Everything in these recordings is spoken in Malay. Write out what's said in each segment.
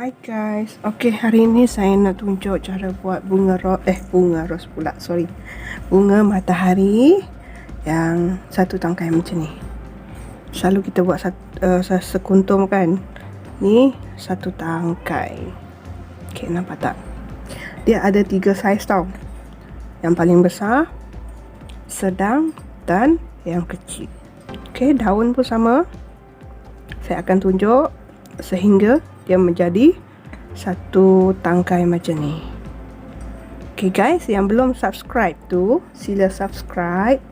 Hai guys, hari ini saya nak tunjuk cara buat bunga ros pula, bunga matahari yang satu tangkai macam ni. Selalu kita buat sekuntum kan. Ni satu tangkai. Nampak tak? Dia ada 3 saiz tau. Yang paling besar, sedang dan yang kecil. Daun pun sama. Saya akan tunjuk sehingga dia menjadi satu tangkai macam ni. Guys, yang belum subscribe tu sila subscribe.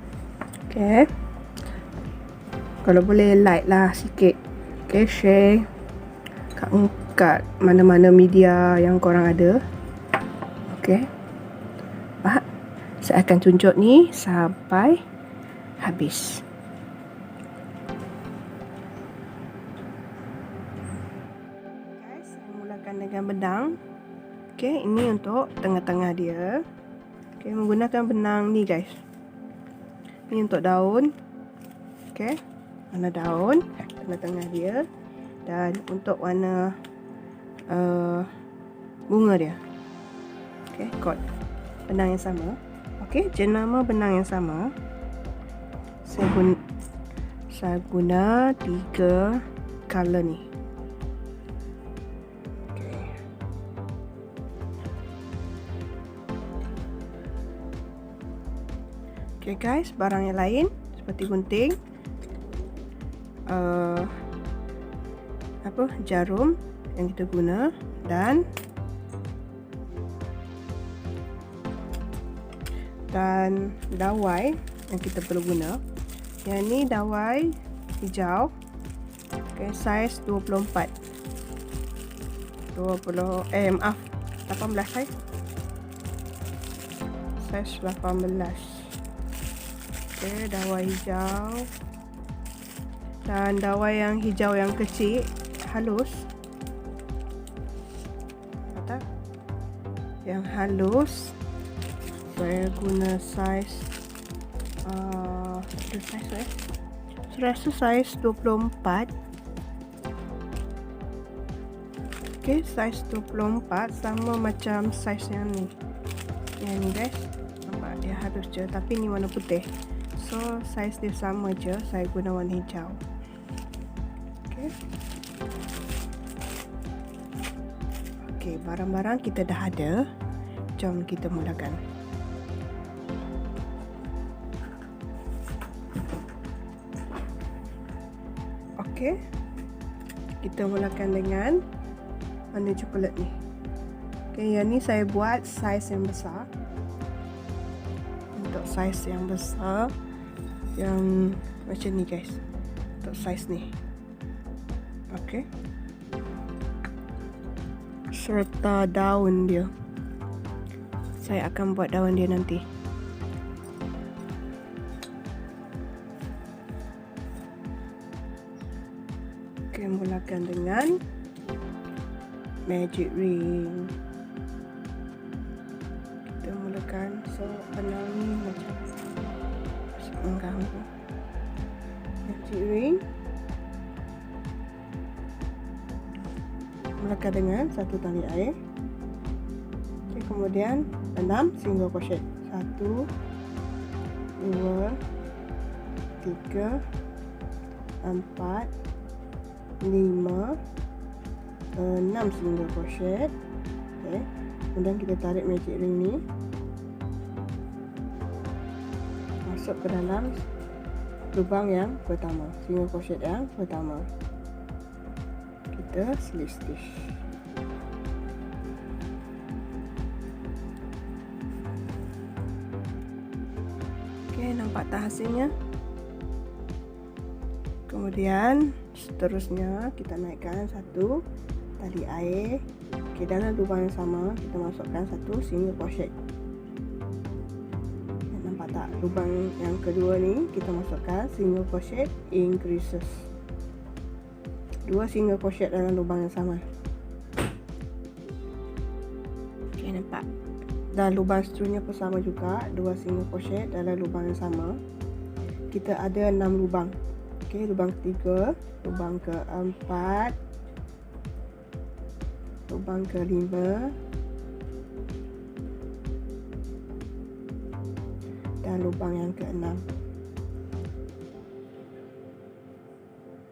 Kalau boleh like lah sikit. Share kat mana-mana media yang korang ada. Saya akan tunjuk ni sampai habis. Dengan benang. Ini untuk tengah-tengah dia. Menggunakan benang ni guys. Ni untuk daun. Warna daun tengah-tengah dia, dan untuk warna bunga dia. Kod benang yang sama. Jenama benang yang sama. Saya guna 3 color ni. Guys, barang yang lain seperti gunting, jarum yang kita guna, dan dawai yang kita perlu guna. Yang ni dawai hijau, saiz 24. 18 saiz. Saiz 18. Dawai hijau, dan dawai yang hijau yang kecil halus. Yang halus saya guna saiz saya rasa saiz 24. Saiz 24 sama macam saiz yang ni. Yang ni guys, nampak dia halus je, tapi ni warna putih. So saiz dia sama je, saya guna warna hijau. Barang-barang kita dah ada. Jom kita mulakan. Kita mulakan dengan warna coklat ni. Yang ni saya buat saiz yang besar. Untuk saiz yang besar, yang macam ni guys, untuk saiz ni. Serta daun dia, saya akan buat daun dia nanti. Mulakan dengan magic ring. Kita mulakan, benang ni macam mengganggu. Magic ring. Mulakan dengan satu tali air. Kemudian 6 single crochet. 1 2 3 4 5 6 single crochet. Kemudian kita tarik magic ring ni masuk ke dalam lubang yang pertama, single crochet yang pertama. Kita slip stitch. Nampak tak hasilnya? Kemudian seterusnya kita naikkan satu tali air. Dalam lubang yang sama kita masukkan satu single crochet. Nampak tak? Lubang yang kedua ni kita masukkan single crochet increases. 2 single crochet dalam lubang yang sama. Nampak? Dan lubang seterusnya pun sama juga, 2 single crochet dalam lubang yang sama. Kita ada 6 lubang. Lubang ketiga, lubang keempat, lubang kelima, dan lubang yang keenam.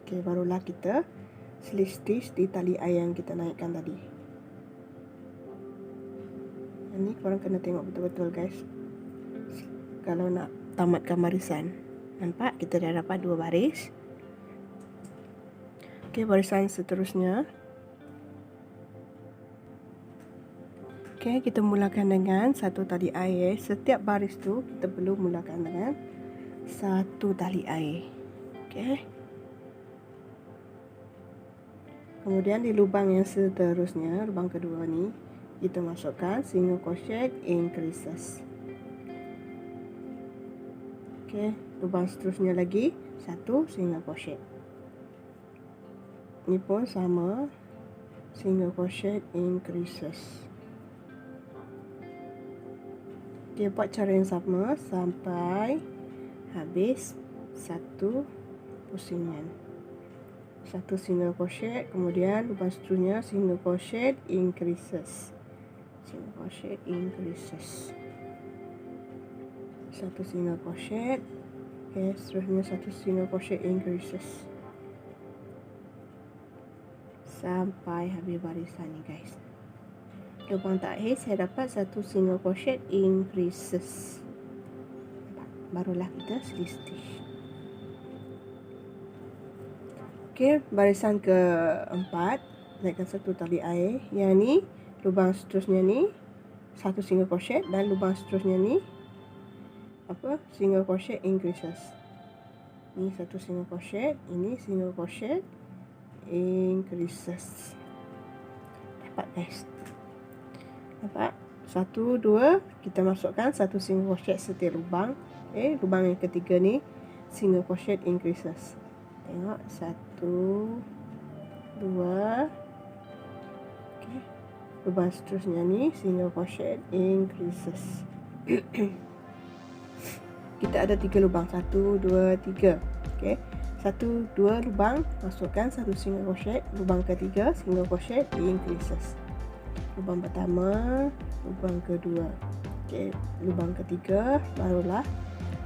Okey, barulah kita slip stitch di tali air yang kita naikkan tadi. Ini korang kena tengok betul-betul guys, kalau nak tamatkan barisan. Nampak kita dah dapat 2 baris. Okey, barisan seterusnya. Okey, kita mulakan dengan satu tali air. Setiap baris tu kita perlu mulakan dengan satu tali air. Okey. Kemudian di lubang yang seterusnya, lubang kedua ni, kita masukkan single crochet increases. Okey, lubang seterusnya lagi satu single crochet. Ni pun sama, single crochet increases. Okey, buat cara yang sama sampai habis satu pusingan. Satu single crochet, kemudian lubang seterusnya single crochet increases. Single crochet increases. Satu single crochet. Okey, seterusnya satu single crochet increases. Sampai habis barisan ni guys. Lubang terakhir saya dapat satu single crochet increases. Barulah kita slip stitch. Okey, barisan keempat, naikkan satu tali air. Yang ni, lubang seterusnya ni satu single crochet, dan lubang seterusnya ni single crochet increases. Ni satu single crochet, ini single crochet increases. Dapat guys. Nampak? 1, 2, kita masukkan satu single crochet setiap lubang. Okey, lubang yang ketiga ni single crochet increases. Tengok, 1, 2. Okey. Lubang seterusnya ni single crochet increases. Kita ada 3 lubang, 1, 2, 3. Okey. 1, 2 lubang, masukkan satu single crochet. Lubang ketiga single crochet increases. Lubang pertama, lubang kedua. Okey, lubang ketiga barulah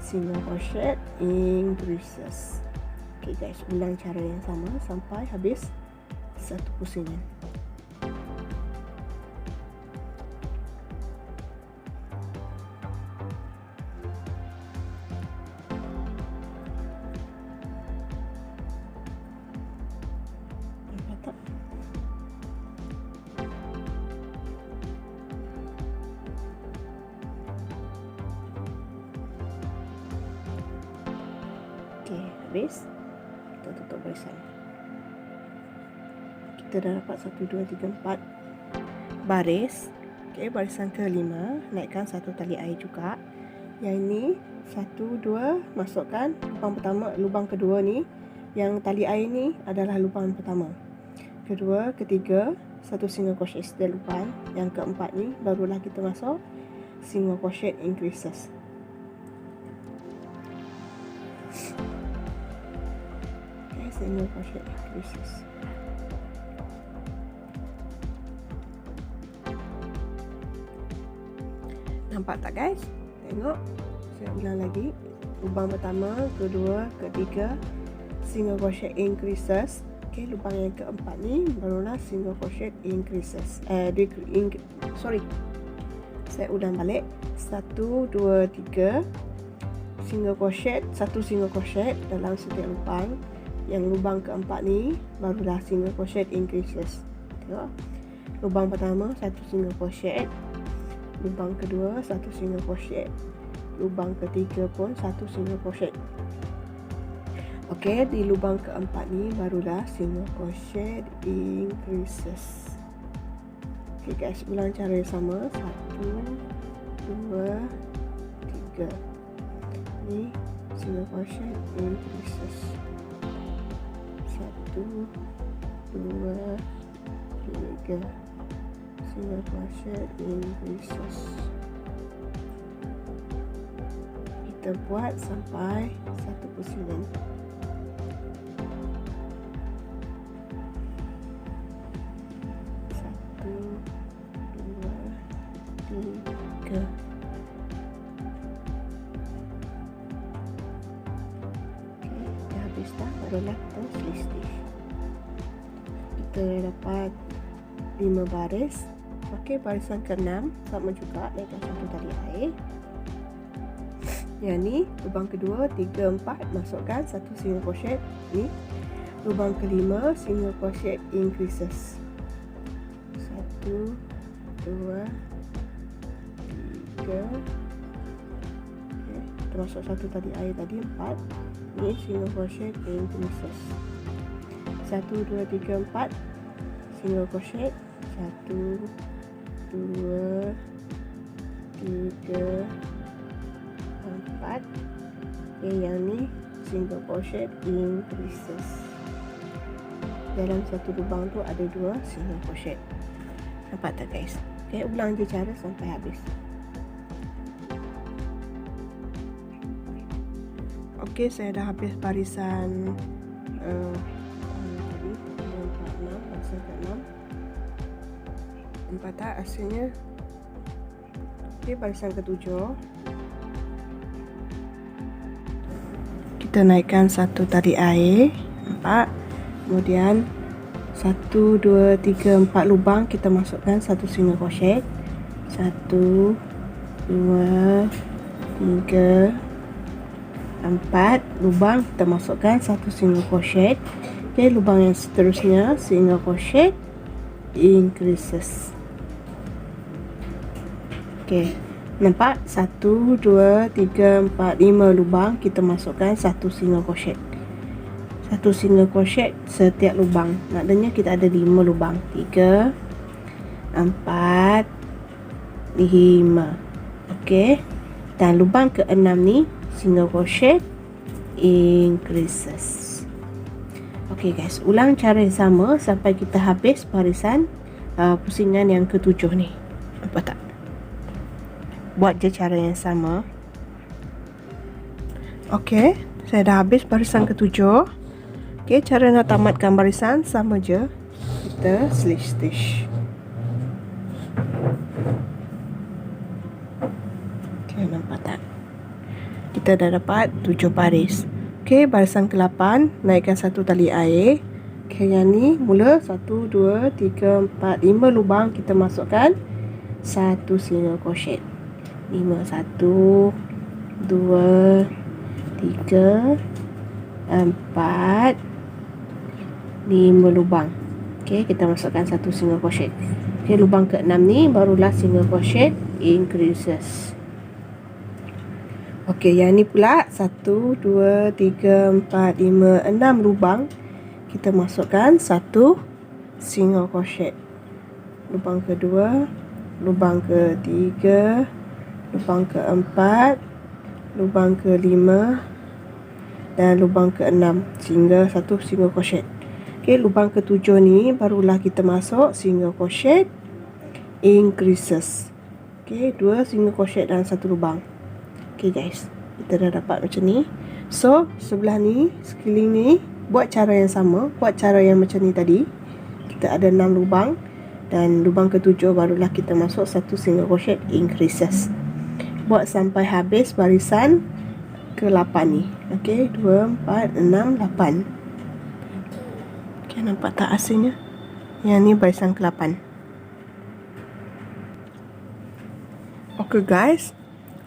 single crochet increases. Okey guys, ulang cara yang sama sampai habis satu pusingan. Nampak tak? Okey, habis. Kita tutup barisan. Kita dah dapat 1, 2, 3, 4 baris. Okey, barisan kelima, naikkan satu tali air juga. Yang ini 1, 2, masukkan lubang pertama, lubang kedua ni. Yang tali air ni adalah lubang pertama. Kedua, ketiga, satu single crochet setiap lubang. Yang keempat ni barulah kita masuk single crochet increases. Single crochet increases. Nampak tak guys? Tengok, saya ulang lagi. Lubang pertama, kedua, ketiga, single crochet increases. Okey, lubang yang keempat ni barulah single crochet increases. Saya ulang balik. 1, 2, 3 single crochet, satu single crochet dalam setiap lubang. Yang lubang keempat ni barulah single crochet increases. Tengok, lubang pertama satu single crochet, lubang kedua satu single crochet, lubang ketiga pun satu single crochet. Okey, di lubang keempat ni barulah single crochet increases. Okey guys, ulang cara yang sama. 1, 2, 3. Ni single crochet increases. 1, 2, 3 single crochet increases. Kita buat sampai satu pusingan. Satu, habis dah, barulah kita slip stitch. Kita dapat 5 baris. Okey, barisan ke-6 sama juga, naikkan satu tali air. Yang ni lubang kedua, 3, 4 masukkan satu single crochet ni. Lubang kelima single crochet increases. 1 2 3. Okey, termasuk satu tali air tadi 4. Ni single crochet increases. 1 2 3 4 single crochet. 1 2 3 4. Okay, yang ni single crochet increases. Dalam satu lubang tu ada 2 single crochet. Nampak tak guys? Okay, ulang je cara sampai habis. Okay, saya dah habis barisan tadi 4, 6, barisan ke-6. Nampak tak hasilnya? Okay, barisan ke-7. Kita naikkan satu tali air, nampak? Kemudian 1 2 3 4 lubang kita masukkan satu single crochet. 1 2 3 4 lubang kita masukkan satu single crochet. Okey, lubang yang seterusnya single crochet increases. Okey, nampak? 1 2 3 4 5 lubang kita masukkan satu single crochet. Satu single crochet setiap lubang. Maknanya kita ada 5 lubang. 3 4 5. Okey. Dan lubang ke-6 ni single crochet increases. Okey guys, ulang cara yang sama sampai kita habis barisan pusingan yang ke-7 ni. Nampak tak? Buat je cara yang sama. Okey, saya dah habis barisan ke-7. Okey, cara nak tamatkan barisan sama je. Kita slip stitch. Okey, nampak tak? Kita dah dapat 7 baris. Okey, barisan ke-8 naikkan satu tali air. Okey, yang ni mula 1 2 3 4 5 lubang kita masukkan satu single crochet. 5 1 2 3 4 5 lubang. Okey, kita masukkan satu single crochet. Okey, lubang ke-6 ni barulah single crochet increases. Okey, yang ni pula 1 2 3 4 5 6 lubang kita masukkan satu single crochet. Lubang kedua, lubang ketiga, lubang keempat, lubang kelima dan lubang ke-6 sehingga satu single crochet. Okey, lubang ke-7 ni barulah kita masuk single crochet increases. Okey, 2 single crochet dalam satu lubang. Okey guys, kita dah dapat macam ni. So, sebelah ni, sekeliling ni buat cara yang sama, buat cara yang macam ni tadi. Kita ada 6 lubang dan lubang ke-7 barulah kita masuk satu single crochet increases. Buat sampai habis barisan ke-8 ni. Okey, 2 4 6 8. Okay, nampak tak hasilnya? Yang ni barisan ke-8.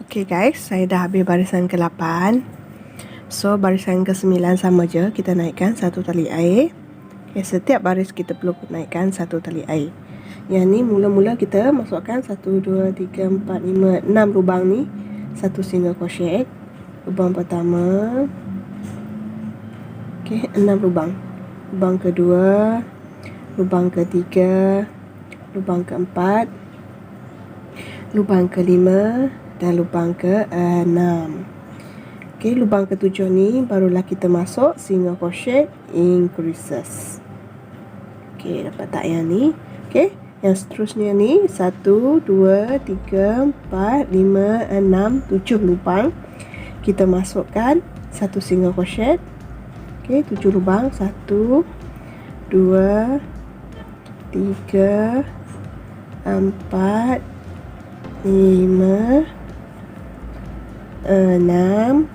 Okay guys, saya dah habis barisan ke-8. So, barisan ke-9 sama je. Kita naikkan satu tali air. Okay, setiap baris kita perlu naikkan satu tali air. Yang ni mula-mula kita masukkan 1 2 3 4 5 6 lubang ni satu single crochet. Lubang pertama. Okay, 6 lubang. Lubang kedua, lubang ketiga, lubang keempat, lubang kelima dan lubang ke-6. Okey, lubang ke-7 ni barulah kita masuk single crochet increases. Okey, dapat tak yang ni? Okey, yang seterusnya ni 1 2 3 4 5 6 7 lubang. Kita masukkan satu single crochet. Okey, 7 lubang. 1 2 3 4 5 6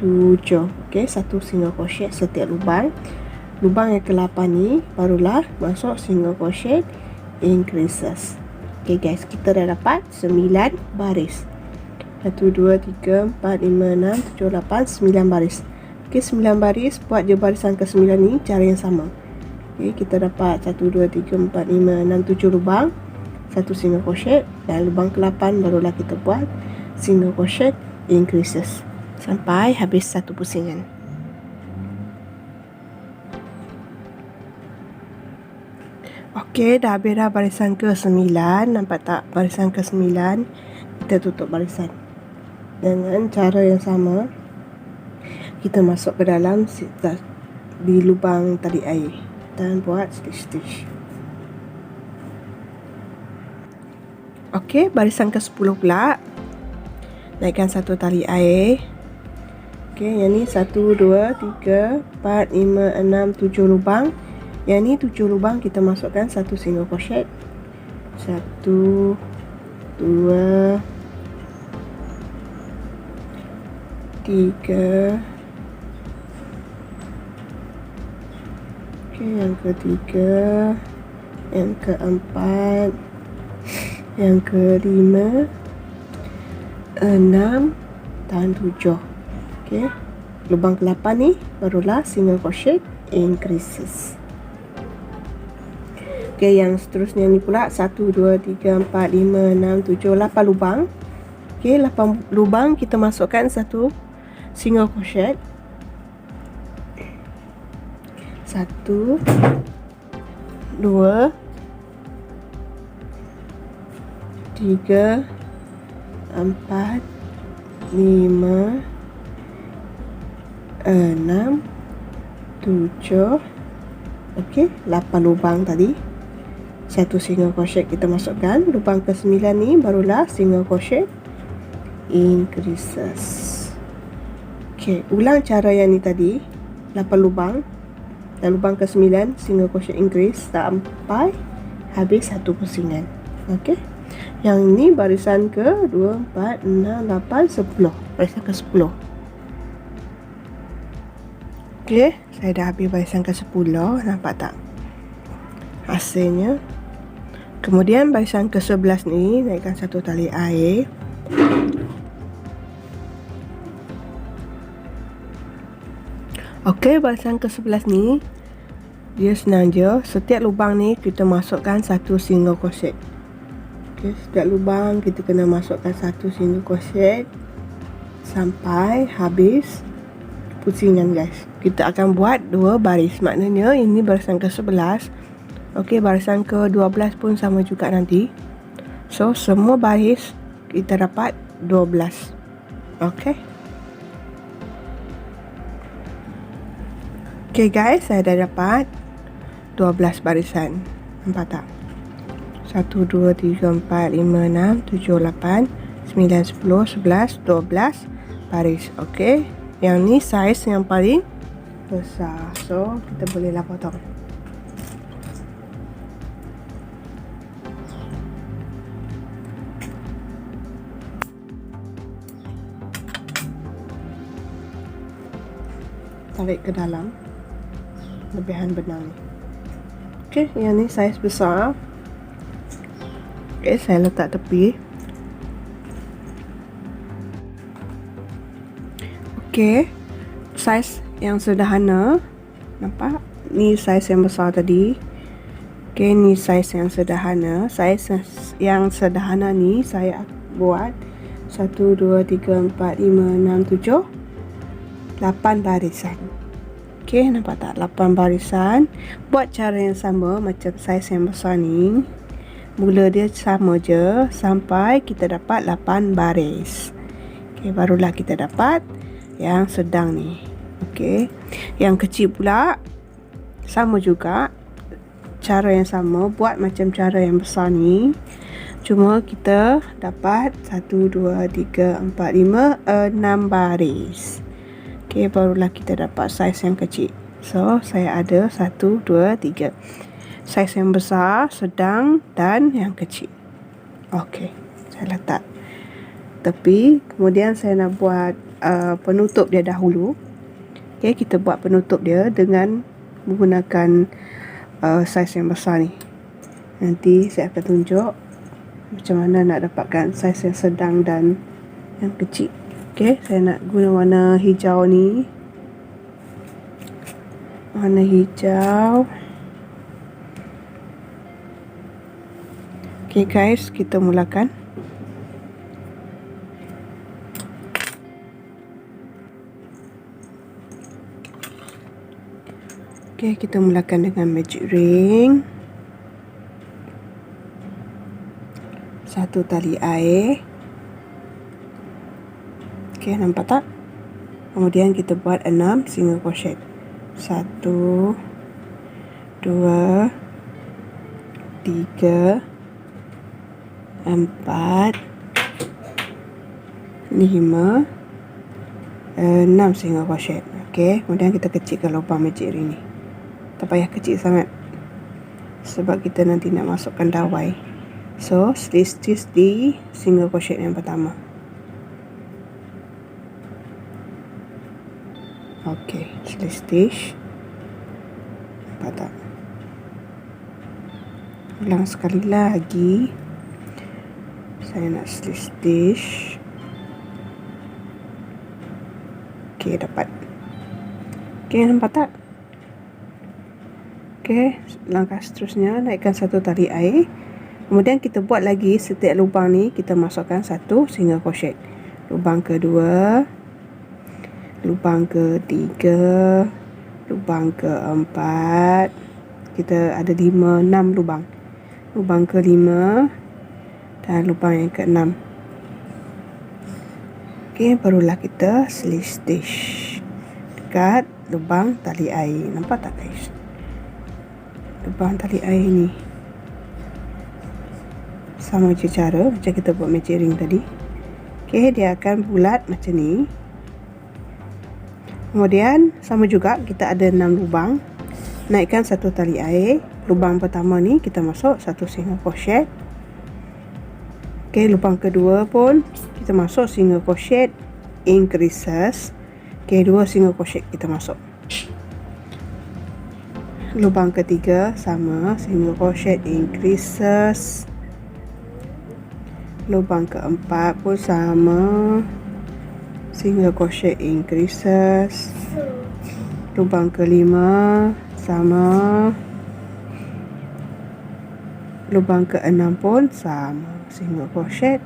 7. Okey, 1 single crochet setiap lubang. Lubang yang ke-8 ni barulah masuk single crochet increases. Okey guys, kita dah dapat 9 baris. 1 2 3 4 5 6 7 8 9 baris. Okey, 9 baris, buat je barisan ke-9 ni cara yang sama. Okey, kita dapat 1 2 3 4 5 6 7 lubang, 1 single crochet, dan lubang ke-8 barulah kita buat single crochet increases sampai habis satu pusingan. Okey, dah habis dah barisan ke-9. Nampak tak barisan ke-9? Kita tutup barisan dengan cara yang sama. Kita masuk ke dalam di lubang tali air dan buat stitch. Okey, barisan ke-10 pula. Naikkan satu tali air. Okey, yang ni 1 2 3 4 5 6 7 lubang. Yang ni 7 lubang kita masukkan satu single crochet. 1 2 3. Okey, yang ketiga, yang keempat, yang kelima, 6 dan 7. Okey, lubang ke-8 ni barulah single crochet increases. Okey, yang seterusnya ni pula 1 2 3 4 5 6 7 8 lubang. Okey, 8 lubang kita masukkan satu single crochet. 1 2 3 4 5 6 7. Okey, 8 lubang tadi. Satu single crochet kita masukkan. Lubang ke-9 ni barulah single crochet increases. Okey, ulang cara yang ni tadi. 8 lubang dan lubang ke-9 single crochet increase sampai habis satu pusingan. Okey. Yang ni barisan ke 2 4 6 8 10. Barisan ke-10. Okey, saya dah habis barisan ke-10. Nampak tak hasilnya? Kemudian barisan ke-11 ni naikkan satu tali air. Okey, barisan ke-11 ni dia senang je. Setiap lubang ni kita masukkan satu single crochet. Okey, setiap lubang kita kena masukkan satu single crochet sampai habis pusingan guys. Kita akan buat 2 baris. Maknanya ini barisan ke-11. Okey, barisan ke-12 pun sama juga nanti. So, semua baris kita dapat 12. Okey. Okey guys, saya dah dapat 12 barisan. Nampak tak? 1 2 3 4 5 6 7 8 9 10 11 12 baris. Okey. Yang ni saiz yang paling besar. So, kita bolehlah potong. Tarik ke dalam lebihan benang ni. Okey, yang ni saiz besar. Okey, saya letak tepi. Okey, saiz yang sederhana. Nampak? Ni saiz yang besar tadi. Okey, ni saiz yang sederhana. Saiz yang sederhana ni saya buat 1 2 3 4 5 6 7 8 barisan. Okey, nampak tak? 8 barisan. Buat cara yang sama macam saiz yang besar ni. Mula dia sama je sampai kita dapat 8 baris. Okey, barulah kita dapat yang sedang ni. Okey, yang kecil pula sama juga. Cara yang sama, buat macam cara yang besar ni. Cuma kita dapat 1 2 3 4 5 6 baris. Okey, barulah kita dapat saiz yang kecil. So, saya ada 1 2 3. Saiz yang besar, sedang dan yang kecil. Okey, saya letak tepi. Kemudian saya nak buat penutup dia dahulu. Okay, kita buat penutup dia dengan menggunakan saiz yang besar ni. Nanti saya akan tunjuk macam mana nak dapatkan saiz yang sedang dan yang kecil. Okay, saya nak guna warna hijau ni. Warna hijau. Okay guys, kita mulakan. Okay, kita mulakan dengan magic ring. 1 tali air. Okay, nampak tak? Kemudian kita buat 6 single crochet. 1 2 3 4 5 6 single crochet. Okay, kemudian kita kecilkan lubang magic ring ni. Tak payah kecil sangat sebab kita nanti nak masukkan dawai. So, stitch di single crochet yang pertama. Okay, stitch. Nampak tak? Ulang sekali lagi. Saya nak stitch. Okay, dapat. Okay, nampak tak? Okay, langkah seterusnya naikkan 1 tali air. Kemudian kita buat lagi setiap lubang ni kita masukkan 1 single crochet. Lubang kedua, lubang ketiga, lubang keempat. Kita ada 6 lubang. Lubang kelima dan lubang yang keenam. Okay, barulah kita stitch dekat lubang tali air. Nampak tak guys? Lubang tali air ni sama je cara macam kita buat magic ring tadi. Okay, dia akan bulat macam ni. Kemudian sama juga kita ada 6 lubang. Naikkan 1 tali air. Lubang pertama ni kita masuk 1 single crochet. Okay, lubang kedua pun kita masuk single crochet increases. Okay, 2 single crochet kita masuk. Lubang ketiga sama single crochet increases. Lubang keempat pun sama single crochet increases. Lubang kelima sama. Lubang keenam pun sama single crochet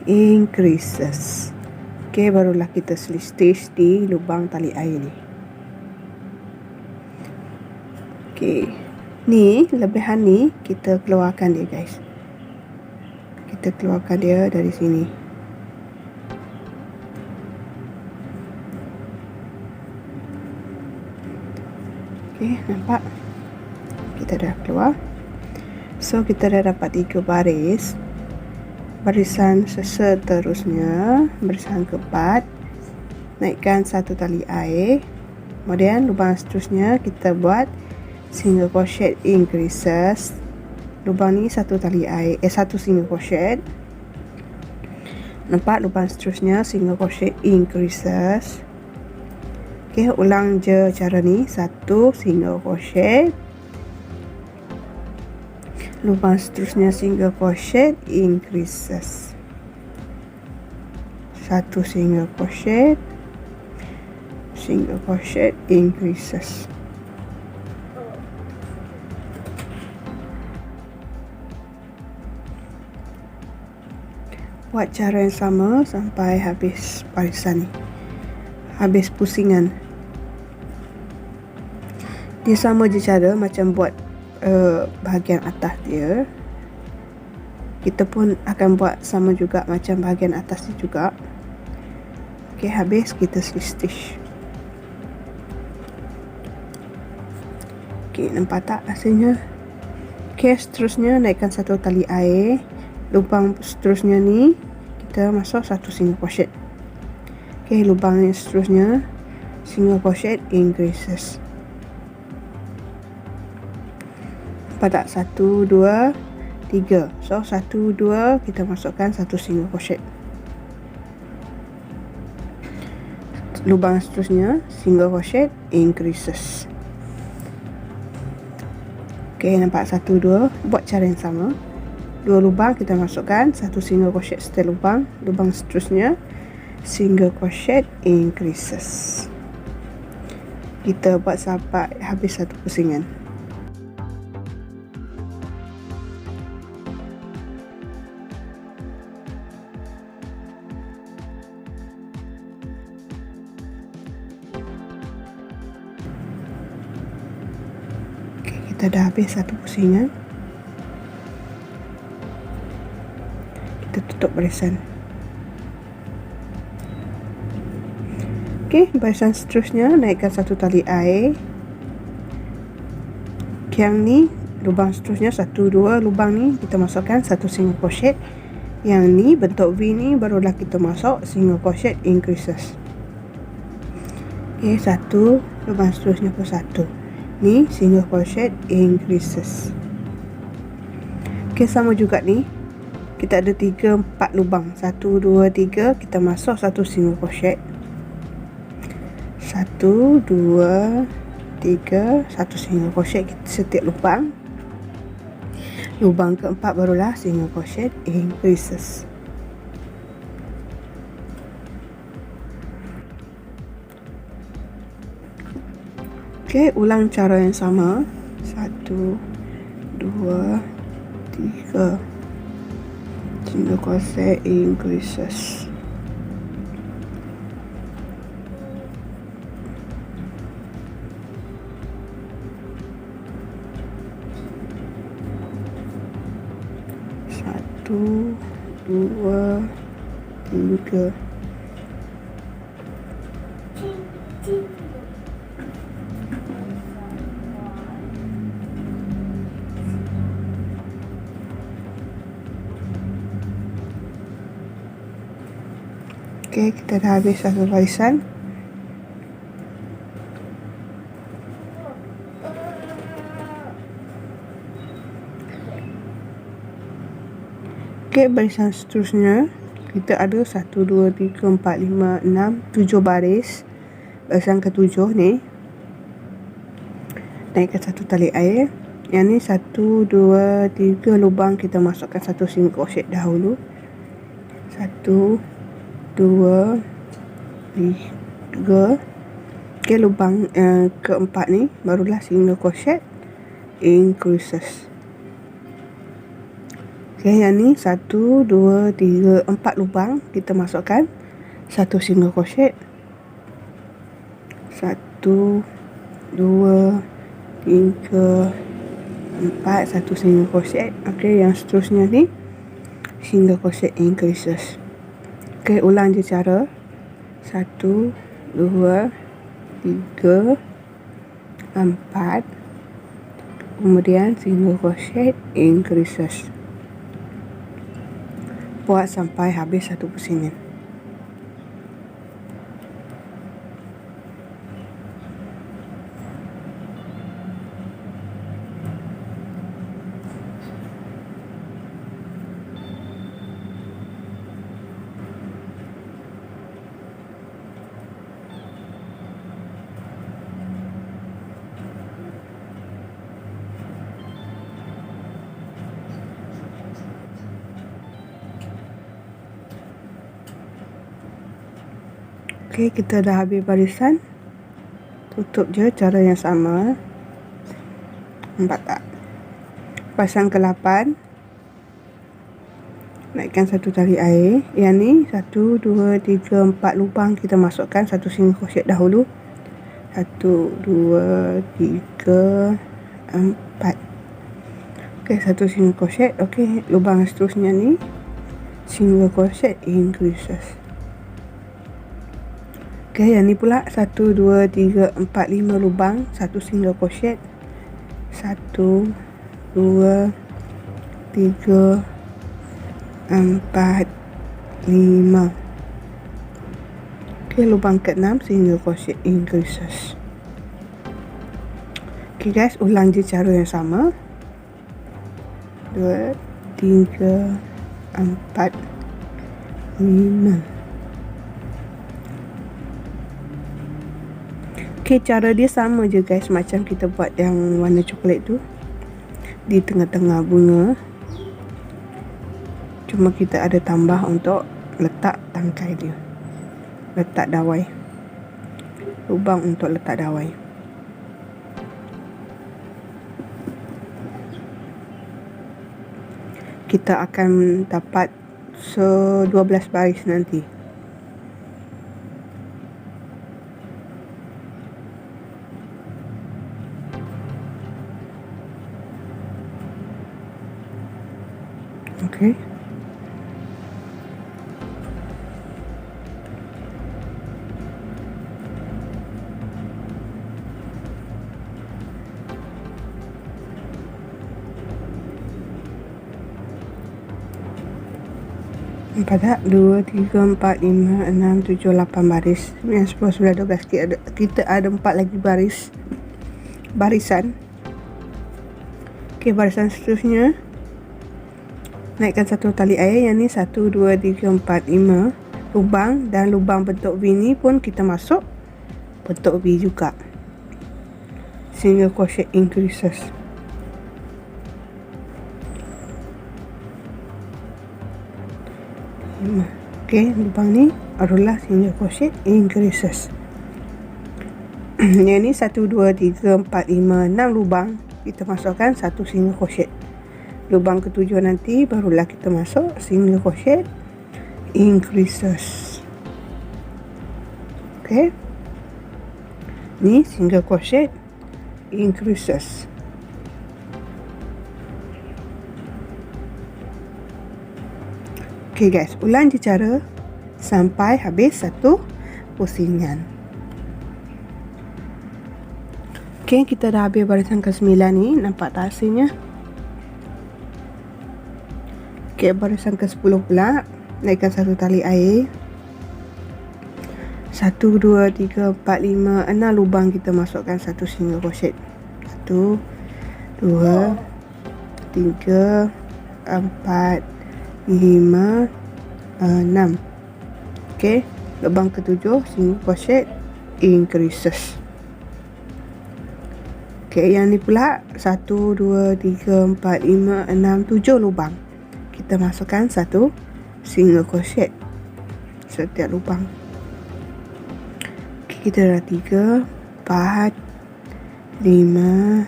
increases. Okay, barulah kita stitch di lubang tali air ni. Okay, ni lebihan ni kita keluarkan dia guys. Kita keluarkan dia dari sini. Okay, nampak? Kita dah keluar. So, kita dah dapat 3 baris. Barisan seterusnya, barisan keempat, naikkan 1 tali air. Kemudian lubang seterusnya kita buat single crochet increases. Lubang ni 1 tali air, 1 single crochet. Nampak lubang seterusnya single crochet increases. Okay, ulang je cara ni. 1 single crochet. Lubang seterusnya single crochet increases. 1 single crochet, single crochet increases. Buat cara yang sama sampai habis barisan ni, habis pusingan. Dia sama je cara macam buat bahagian atas dia. Kita pun akan buat sama juga macam bahagian atas ni juga. Okay, habis kita stitch. Okay, nampak tak hasilnya? Okay, seterusnya naikkan 1 tali air. Lubang seterusnya ni kita masuk 1 single crochet. Okay, lubang yang seterusnya single crochet increases. Nampak tak? 1, 2, 3. So 1, 2 kita masukkan 1 single crochet. lubang seterusnya single crochet increases. Okey, nampak 1 2, buat cara yang sama. 2 lubang kita masukkan, 1 single crochet setiap lubang, lubang seterusnya single crochet increases. Kita buat sampai habis satu pusingan. Kita dah habis satu pusingan. Kita tutup barisan. Okey, barisan seterusnya naikkan satu tali air. Yang ni lubang seterusnya 1 2 lubang ni kita masukkan satu single crochet. Yang ni bentuk V ni barulah kita masuk single crochet increases. Okey, satu lubang seterusnya pun 1. Ni single crochet increases. Okey, sama juga ni. Kita ada 3 4 lubang. 1 2 3 kita masuk satu single crochet. 1 2 3 satu single crochet setiap lubang. Lubang keempat barulah single crochet increases. Okey, ulang cara yang sama. 1 2 3 single crochet increases. Satu, dua, tiga. Okey, kita dah habis satu barisan. Okey, barisan seterusnya kita ada 1 2 3 4 5 6 7 baris. Barisan ke-7 ni naikkan satu tali air. Yang ni 1 2 3 lubang kita masukkan satu single crochet dahulu. 1 2 3. Okey, lubang keempat ni barulah single crochet increases. Okey, yang ni 1 2 3 4 lubang kita masukkan satu single crochet. 1 2 3 4 satu single crochet. Okey, yang seterusnya ni single crochet increases. Okey, ulang je cara. 1 2 3 4 kemudian single crochet increases. Buat sampai habis satu pusingan. Okey, kita dah habis barisan. Tutup je cara yang sama. Nampak tak? Barisan ke-8. Naikkan satu tali air. Yang ni 1 2 3 4 lubang kita masukkan satu single crochet dahulu. 1 2 3 4. Okey, satu single crochet. Okey, lubang seterusnya ni single crochet increases. Okey, yang ni pula 1 2 3 4 5 lubang satu single crochet. 1 2 3 4 5. Okey, lubang ke-6 single crochet increases. Okey guys, ulang je cara yang sama. 2 3 4 5. Okay, cara dia sama je guys, macam kita buat yang warna coklat tu. Di tengah-tengah bunga, cuma kita ada tambah untuk letak tangkai dia, letak dawai, lubang untuk letak dawai. Kita akan dapat 12 baris nanti. Okay. Nampak tak? 2, 3, 4, 5, 6, 7, 8 baris. 9, 10, 11, 12. Kita ada 4 lagi barisan. Okay, barisan seterusnya, naikkan satu tali air. Yang ni 1, 2, 3, 4, 5 lubang. Dan lubang bentuk V ni pun kita masuk bentuk V juga. Single crochet increases. Okay, lubang ni adalah single crochet increases. Yang ni 1, 2, 3, 4, 5, 6 lubang. Kita masukkan satu single crochet. Lubang ketujuh nanti barulah kita masuk single crochet increases. Okay, ni single crochet increases. Okay guys, ulang je cara sampai habis satu pusingan. Okay, kita dah habis barisan ke-9 ni. Nampak tak hasilnya? Okay, barisan ke-10 pula. Naikkan satu tali air. 1, 2, 3, 4, 5, 6 lubang. Kita masukkan satu single crochet. 1, 2, 3, 4, 5, 6. Okay, lubang ketujuh single crochet increases. Okay, yang ni pula 1, 2, 3, 4, 5, 6, 7 lubang. Kita masukkan satu single crochet setiap lubang. Okay, kita dah 3, 4, 5,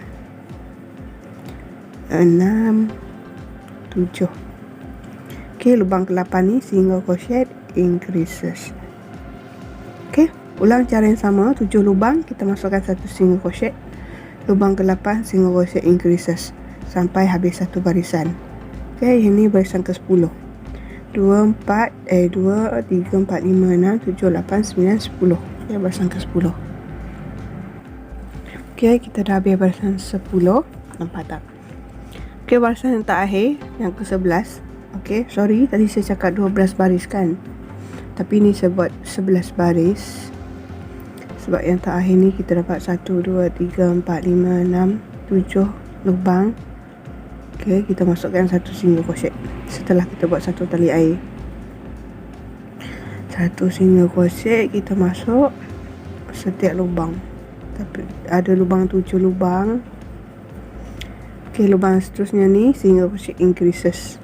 6, 7. Okay, lubang ke-8 ni single crochet increases. Okay, ulang cara yang sama. 7 lubang, kita masukkan satu single crochet. Lubang ke-8 single crochet increases sampai habis satu barisan. Okay, ini barisan ke-10. 2, 3, 4, 5, 6, 7, 8, 9, 10. Okay, barisan ke-10. Okay, kita dah habis barisan 10. Nampak tak? Okay, barisan yang terakhir, yang ke-11. Okay, sorry, tadi saya cakap 12 baris kan, tapi ni saya buat 11 baris. Sebab yang terakhir ni kita dapat 1, 2, 3, 4, 5, 6, 7 lubang. Okay, kita masukkan satu single crochet setelah kita buat satu tali air. Satu single crochet kita masuk setiap lubang. Tapi ada lubang 7 lubang. Okay, lubang seterusnya ni single crochet increases.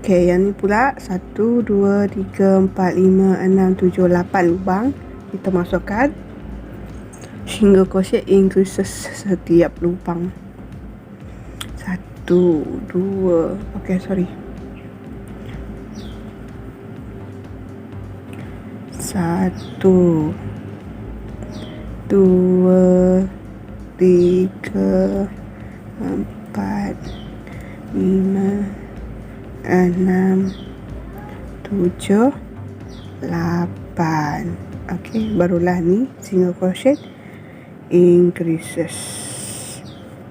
Okay, yang ni pula 1, 2, 3, 4, 5, 6, 7, 8 lubang. Kita masukkan single crochet increases setiap lubang. 1, 2, okay, sorry. 1, 2, 3, 4, 5, 6, 7, 8. Okay, barulah ni single crochet increases.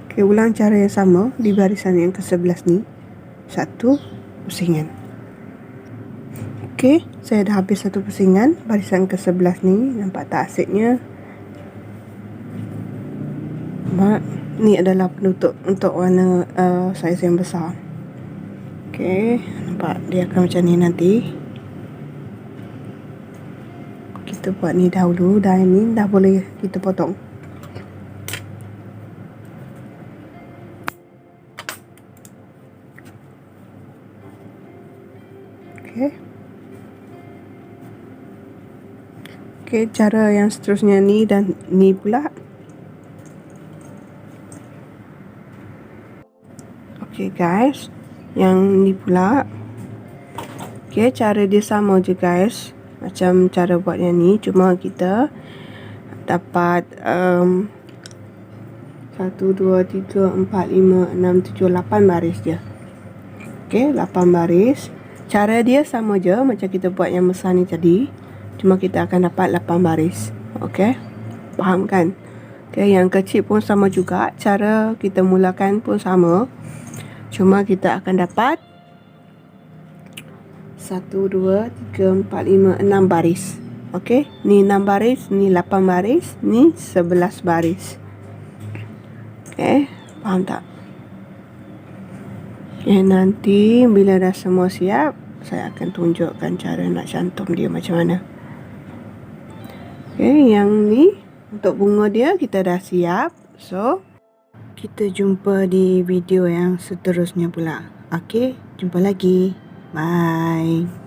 Okay, ulang cara yang sama di barisan yang ke-11 ni. Satu pusingan. Okay, saya dah habis satu pusingan barisan ke-11 ni. Nampak tak asiknya? Ni adalah penutup untuk warna saiz yang besar. Okay, nampak dia akan macam ni nanti. kita buat ni dahulu. Dan ni dah boleh kita potong. Okey, cara yang seterusnya ni dan ni pula. Okey guys, yang ni pula. Okey, cara dia sama je guys, macam cara buat yang ni, cuma kita dapat 1, 2, 3, 4, 5, 6, 7, 8 baris je. Okey, 8 baris. Cara dia sama je macam kita buat yang besar ni tadi, cuma kita akan dapat 8 baris. Okey, faham kan? Okey, yang kecil pun sama juga, cara kita mulakan pun sama, cuma kita akan dapat 1, 2, 3, 4, 5, 6 baris. Okey, ni 6 baris, ni 8 baris, ni 11 baris. Okey, faham tak? Okey, nanti bila dah semua siap, saya akan tunjukkan cara nak cantum dia macam mana. Okey, yang ni untuk bunga dia kita dah siap. So, kita jumpa di video yang seterusnya pula. Okey, jumpa lagi. Bye.